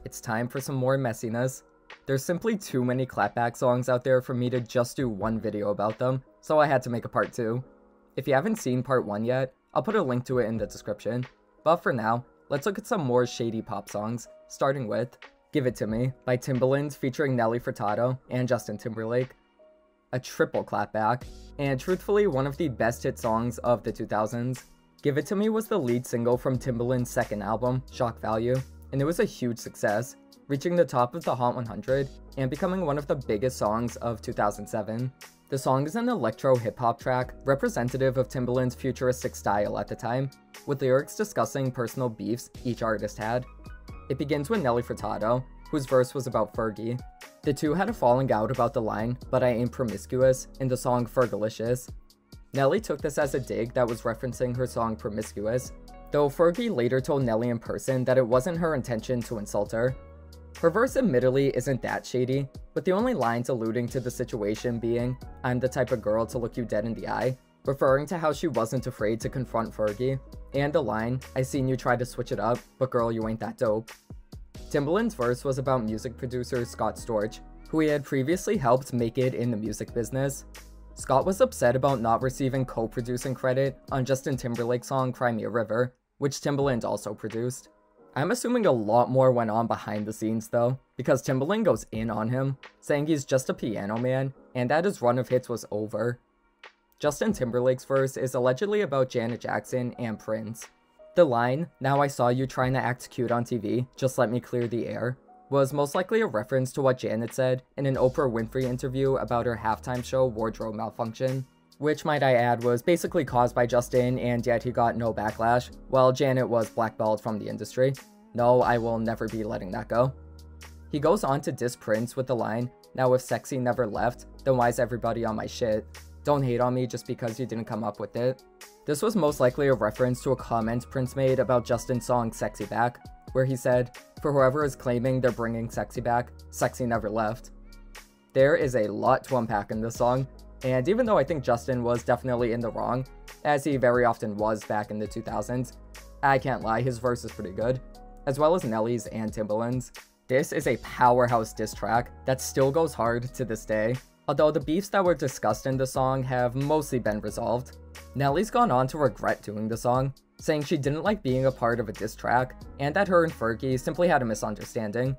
it's time for some more messiness. There's simply too many Clapback songs out there for me to just do one video about them, so I had to make a part 2. If you haven't seen part 1 yet, I'll put a link to it in the description. But for now, let's look at some more shady pop songs, starting with Give It To Me by Timbaland featuring Nelly Furtado and Justin Timberlake. A triple Clapback, and truthfully one of the best hit songs of the 2000s. Give It To Me was the lead single from Timbaland's second album, Shock Value, and it was a huge success, reaching the top of the Hot 100 and becoming one of the biggest songs of 2007. The song is an electro hip-hop track representative of Timbaland's futuristic style at the time, with lyrics discussing personal beefs each artist had. It begins with Nelly Furtado, whose verse was about Fergie. The two had a falling out about the line, "But I ain't promiscuous," in the song Fergalicious. Nelly took this as a dig that was referencing her song Promiscuous, though Fergie later told Nelly in person that it wasn't her intention to insult her. Her verse admittedly isn't that shady, with the only lines alluding to the situation being, "I'm the type of girl to look you dead in the eye," referring to how she wasn't afraid to confront Fergie, and the line, "I seen you try to switch it up, but girl you ain't that dope." Timbaland's verse was about music producer Scott Storch, who he had previously helped make it in the music business. Scott was upset about not receiving co-producing credit on Justin Timberlake's song Cry Me a River, which Timbaland also produced. I'm assuming a lot more went on behind the scenes though, because Timbaland goes in on him, saying he's just a piano man, and that his run of hits was over. Justin Timberlake's verse is allegedly about Janet Jackson and Prince. The line, "Now I saw you trying to act cute on TV, just let me clear the air," was most likely a reference to what Janet said in an Oprah Winfrey interview about her halftime show wardrobe malfunction, which might I add was basically caused by Justin and yet he got no backlash, while Janet was blackballed from the industry. No, I will never be letting that go. He goes on to diss Prince with the line, "Now if sexy never left, then why's everybody on my shit? Don't hate on me just because you didn't come up with it." This was most likely a reference to a comment Prince made about Justin's song Sexy Back, where he said, "For whoever is claiming they're bringing sexy back, sexy never left." There is a lot to unpack in this song, and even though I think Justin was definitely in the wrong, as he very often was back in the 2000s, I can't lie, his verse is pretty good, as well as Nelly's and Timbaland's. This is a powerhouse diss track that still goes hard to this day, although the beefs that were discussed in the song have mostly been resolved. Nelly's gone on to regret doing the song, saying she didn't like being a part of a diss track, and that her and Fergie simply had a misunderstanding.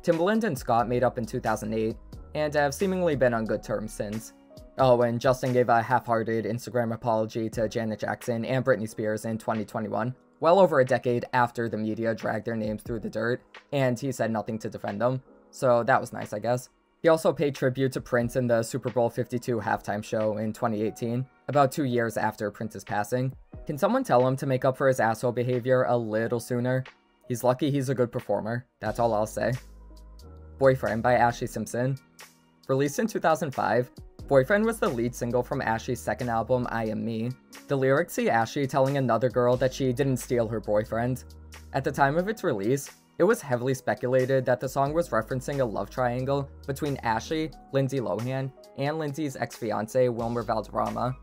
Timbaland and Scott made up in 2008, and have seemingly been on good terms since. Oh, and Justin gave a half-hearted Instagram apology to Janet Jackson and Britney Spears in 2021, well over a decade after the media dragged their names through the dirt, and he said nothing to defend them, so that was nice I guess. He also paid tribute to Prince in the Super Bowl 52 halftime show in 2018, about 2 years after Prince's passing. Can someone tell him to make up for his asshole behavior a little sooner? He's lucky he's a good performer, that's all I'll say. Boyfriend by Ashlee Simpson. Released in 2005, Boyfriend was the lead single from Ashlee's second album, I Am Me. The lyrics see Ashlee telling another girl that she didn't steal her boyfriend. At the time of its release, it was heavily speculated that the song was referencing a love triangle between Ashlee, Lindsay Lohan, and Lindsay's ex-fiancé Wilmer Valderrama.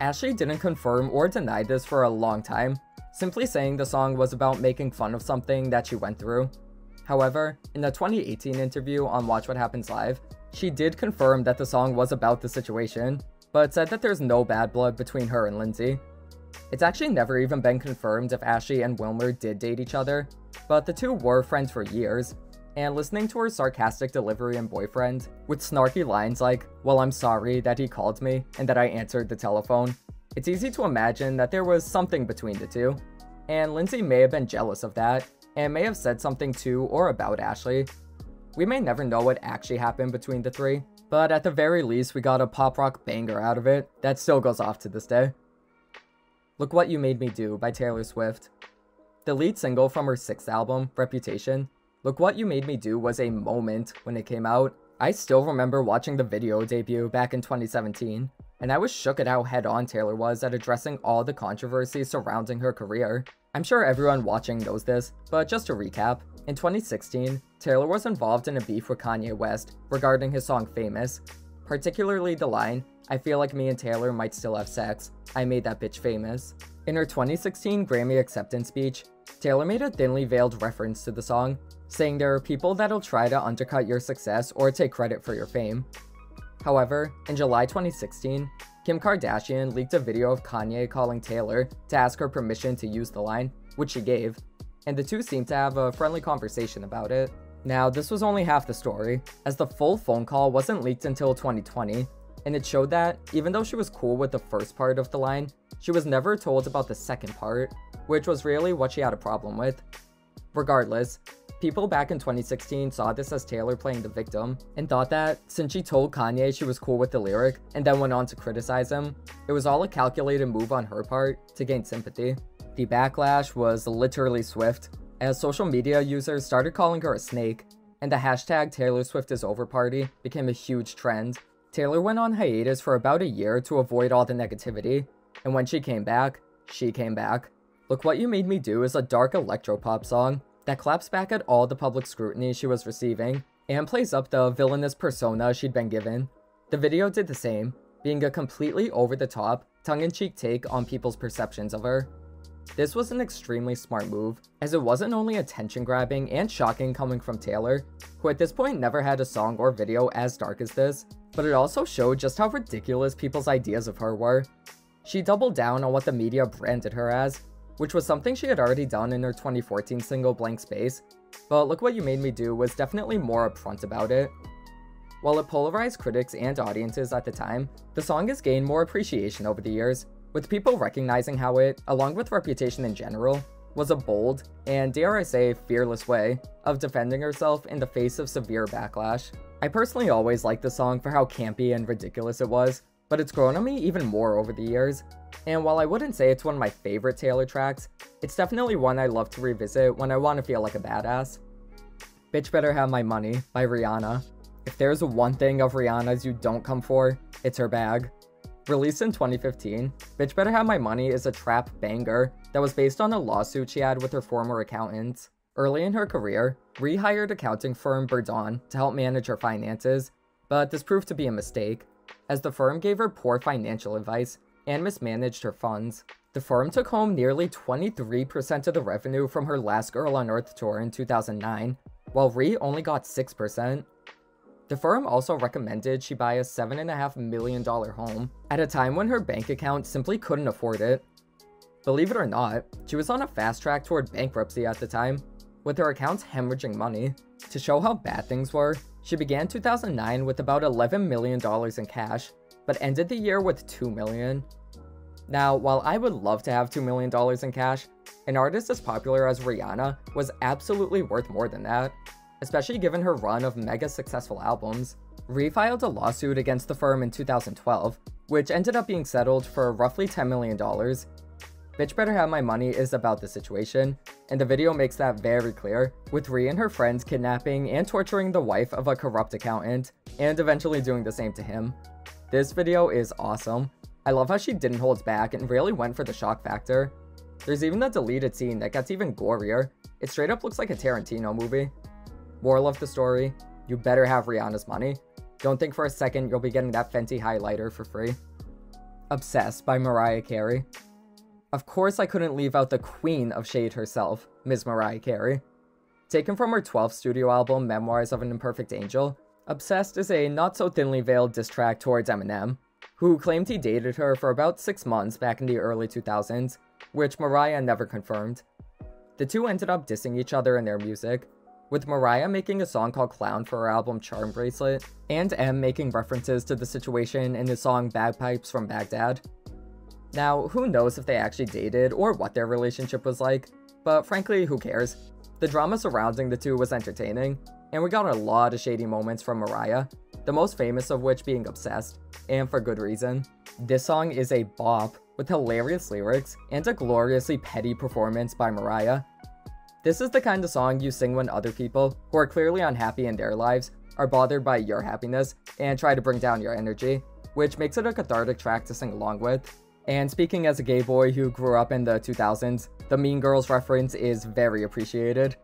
Ashlee didn't confirm or deny this for a long time, simply saying the song was about making fun of something that she went through. However, in a 2018 interview on Watch What Happens Live, she did confirm that the song was about the situation, but said that there's no bad blood between her and Lindsay. It's actually never even been confirmed if Ashlee and Wilmer did date each other, but the two were friends for years, and listening to her sarcastic delivery in Boyfriend, with snarky lines like, "Well, I'm sorry that he called me and that I answered the telephone," it's easy to imagine that there was something between the two, and Lindsay may have been jealous of that, and may have said something to or about Ashlee. We may never know what actually happened between the three, but at the very least we got a pop rock banger out of it that still goes off to this day. Look What You Made Me Do by Taylor Swift. The lead single from her 6th album, Reputation, Look What You Made Me Do was a moment when it came out. I still remember watching the video debut back in 2017, and I was shook at how head-on Taylor was at addressing all the controversy surrounding her career. I'm sure everyone watching knows this, but just to recap, in 2016, Taylor was involved in a beef with Kanye West regarding his song Famous, particularly the line, "I feel like me and Taylor might still have sex, I made that bitch famous." In her 2016 Grammy acceptance speech, Taylor made a thinly veiled reference to the song, saying there are people that'll try to undercut your success or take credit for your fame. However, in July 2016, Kim Kardashian leaked a video of Kanye calling Taylor to ask her permission to use the line, which she gave, and the two seemed to have a friendly conversation about it. Now, this was only half the story, as the full phone call wasn't leaked until 2020, and it showed that, even though she was cool with the first part of the line, she was never told about the second part, which was really what she had a problem with. Regardless, people back in 2016 saw this as Taylor playing the victim, and thought that, since she told Kanye she was cool with the lyric, and then went on to criticize him, it was all a calculated move on her part to gain sympathy. The backlash was literally swift, as social media users started calling her a snake, and the hashtag Taylor Swift is over party became a huge trend. Taylor went on hiatus for about a year to avoid all the negativity, and when she came back, she came back. Look What You Made Me Do is a dark electropop song that claps back at all the public scrutiny she was receiving, and plays up the villainous persona she'd been given. The video did the same, being a completely over-the-top, tongue-in-cheek take on people's perceptions of her. This was an extremely smart move, as it wasn't only attention-grabbing and shocking coming from Taylor, who at this point never had a song or video as dark as this, but it also showed just how ridiculous people's ideas of her were. She doubled down on what the media branded her as, which was something she had already done in her 2014 single Blank Space, but Look What You Made Me Do was definitely more upfront about it. While it polarized critics and audiences at the time, the song has gained more appreciation over the years, with people recognizing how it, along with Reputation in general, was a bold, and dare I say, fearless way of defending herself in the face of severe backlash. I personally always liked the song for how campy and ridiculous it was, but it's grown on me even more over the years, and while I wouldn't say it's one of my favorite Taylor tracks, it's definitely one I love to revisit when I want to feel like a badass. Bitch Better Have My Money by Rihanna. If there's one thing of Rihanna's you don't come for, it's her bag. Released in 2015, Bitch Better Have My Money is a trap banger that was based on a lawsuit she had with her former accountant. Early in her career, Rhi hired accounting firm Burdon to help manage her finances, but this proved to be a mistake, as the firm gave her poor financial advice and mismanaged her funds. The firm took home nearly 23% of the revenue from her Last Girl on Earth tour in 2009, while Rhi only got 6%. The firm also recommended she buy a $7.5 million home, at a time when her bank account simply couldn't afford it. Believe it or not, she was on a fast track toward bankruptcy at the time, with her accounts hemorrhaging money. To show how bad things were, she began 2009 with about $11 million in cash, but ended the year with $2 million. Now, while I would love to have $2 million in cash, an artist as popular as Rihanna was absolutely worth more than that, especially given her run of mega successful albums. Rhi filed a lawsuit against the firm in 2012, which ended up being settled for roughly $10 million. Bitch Better Have My Money is about the situation, and the video makes that very clear, with Rhi and her friends kidnapping and torturing the wife of a corrupt accountant, and eventually doing the same to him. This video is awesome. I love how she didn't hold back and really went for the shock factor. There's even a deleted scene that gets even gorier. It straight up looks like a Tarantino movie. Moral of the story, you better have Rihanna's money. Don't think for a second you'll be getting that Fenty highlighter for free. Obsessed by Mariah Carey. Of course I couldn't leave out the queen of shade herself, Ms. Mariah Carey. Taken from her 12th studio album, Memoirs of an Imperfect Angel, Obsessed is a not-so-thinly veiled diss track towards Eminem, who claimed he dated her for about 6 months back in the early 2000s, which Mariah never confirmed. The two ended up dissing each other in their music, with Mariah making a song called Clown for her album Charm Bracelet, and M making references to the situation in his song Bagpipes from Baghdad. Now, who knows if they actually dated or what their relationship was like, but frankly, who cares? The drama surrounding the two was entertaining, and we got a lot of shady moments from Mariah, the most famous of which being Obsessed, and for good reason. This song is a bop, with hilarious lyrics and a gloriously petty performance by Mariah. This is the kind of song you sing when other people, who are clearly unhappy in their lives, are bothered by your happiness and try to bring down your energy, which makes it a cathartic track to sing along with. And speaking as a gay boy who grew up in the 2000s, the Mean Girls reference is very appreciated.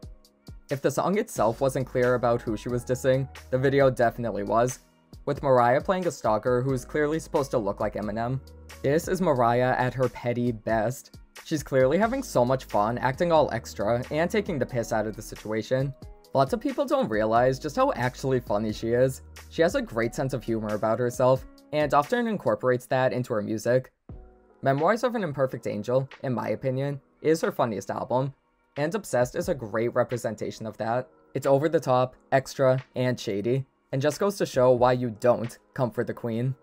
If the song itself wasn't clear about who she was dissing, the video definitely was, with Mariah playing a stalker who's clearly supposed to look like Eminem. This is Mariah at her petty best. She's clearly having so much fun acting all extra and taking the piss out of the situation. Lots of people don't realize just how actually funny she is. She has a great sense of humor about herself, and often incorporates that into her music. Memoirs of an Imperfect Angel, in my opinion, is her funniest album, and Obsessed is a great representation of that. It's over the top, extra, and shady, and just goes to show why you don't come for the queen.